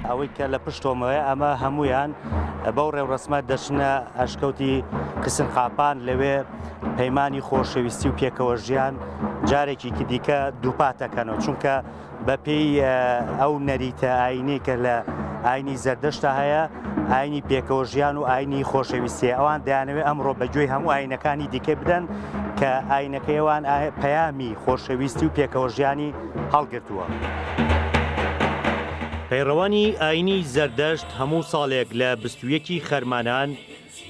ئەوەی کە لە پشتۆمەوەی ئەمە هەمویان بەو ڕێوڕسمە دەچنە ئەشکەوتی قسن قاپان لەوێ پەیمانی خۆشەویستی و پێکەوە ژیان جارێکی دیکە دووپاتەکەنەوە چونکە بە پێی ئەو نەریتە ئاینی کە لە ئاینی زەردەشتە هەیە ئاینی پێکەوە ژیان و ئاینی خۆشەویستی ئەوان دەیانەوێت ئەمڕۆ بەگوێی هەموو ئاینەکانی دیکە بدەن کە ئاینەکەیەوان پەیامی خۆشەویستی و پێکەوە ژیانی هەڵگرتووە. پەیڕەوانی ئاینی زەردەشت هەموو ساڵێک لە 21 خەرمانان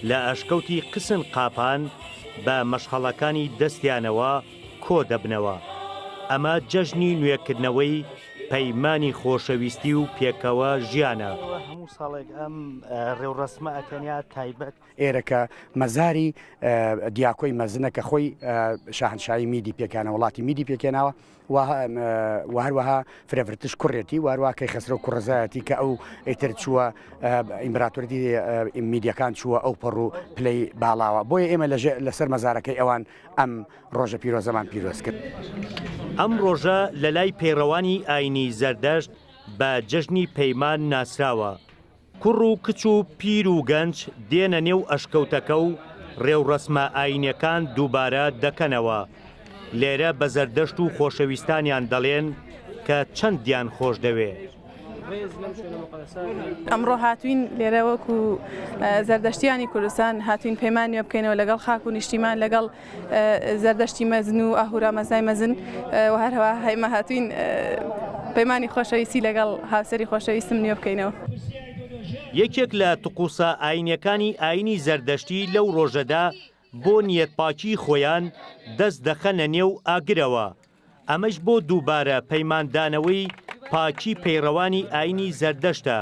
لە ئەشکەوتی قسن قاپان بە مەشغەڵەکانی دەستیانەوە کۆ دەبنەوە. ئەمە جەژنی نوێکردنەوەی پەیمانی خۆشەویستی و پێکەوە ژیانە. هەموو ساڵێک ئەم ڕێوڕسمە ئەکەنیا تایبەت ئێرەکە مەزاری دیاکۆی مەزنە کە خۆی شاهنشایی میدی پێکانە وڵاتی میدی پێکێناوە و هەروەها فرێڤرتش کوڕێتی وارووا کەی خەسرە و کوڕزایەتی کە ئەو ئیتر چووە ئیمپراتۆریەتی میدیەکان چووە ئەو پەڕ و پلەی باڵاوە بۆیە ئێمە لەسەر مەزارەکەی ئەوان ئەم ڕۆژە پیرۆزەمان پیرۆز کرد. ئەم ڕۆژە لە لای پەیڕەوانی ئاینی زەردەشت بە جەژنی پەیمان ناسراوە. کوڕ و کچ و پیر و گەنج دێنە نێو ئەشکەوتەکە و ڕێوڕسمە ئاینیەکان دووبارە دەکەنەوە. لێرە بە زەردەشت و خۆشەویستانیان دەڵێن کە چەندیان خۆش دەوێت. ئەمڕۆ هاتوین لێرە وەکو زەردەشتیانی کوردستان هاتوین پەیمانیوە بکەینەوە لەگەڵ خاک و نیشتیمان لەگەڵ زەردەشتی مەزن و ئاهورا مەزای مەزن و هەروە هەیمە هاتوین پەیمانی خۆشەویستی لەگەڵ هاوسەری خۆشەویستم نیوە بکەینەوە. یەکێک لە توقوسە ئاینیەکانی ئاینی زەردەشتی لەو ڕۆژەدا بۆ نیەتپاکی خۆیان دەست دەخەنە نێو ئاگرەوە. ئەمەش بۆ دووبارە پەیماندانەوەی پاکی پەیڕەوانی ئاینی زەردەشتە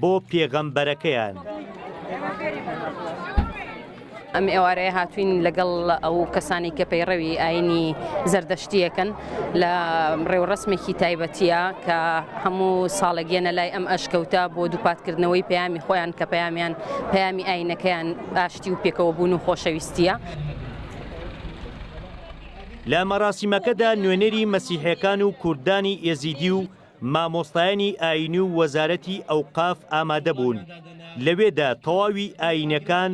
بۆ پێغەمبەرەکەیان. ئەم ئێوارەیە هاتوین لەگەڵ ئەو کەسانی کە پەیڕەوی ئاینی زەردەشتیەکەن لە ڕێوڕسمێکی تایبەتیە کە هەموو ساڵەگەنە لای ئەم ئەشکەوتە بۆ دووپاتکردنەوەی پەیامی خۆیان کە پەیامی ئاینەکەیان ئاشتی و پێکەوە بوون و خۆشەویستیە. لە مەراسیمەکەدا نوێنەری مەسیحیەکان و کوردانی ئێزیدی و مامۆستایانی ئاینی و وەزارەتی ئەوقاف ئامادە بوون. لەوێدا تەواوی ئاینەکان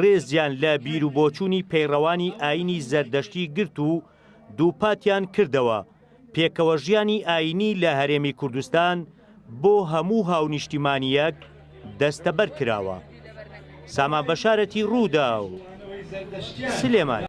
ڕێزیان لە بیرروبۆچوونی پەیڕەوانی ئاینی زەردەشتی گرت و دووپاتیان کردەوە. پێکەوە ژیانی ئاینی لە هەرێمی کوردستان بۆ هەموو هاونیشتیمانیەک دەستەبەر کراوە. سامان بەشارەتی ڕوودا و سلێمان.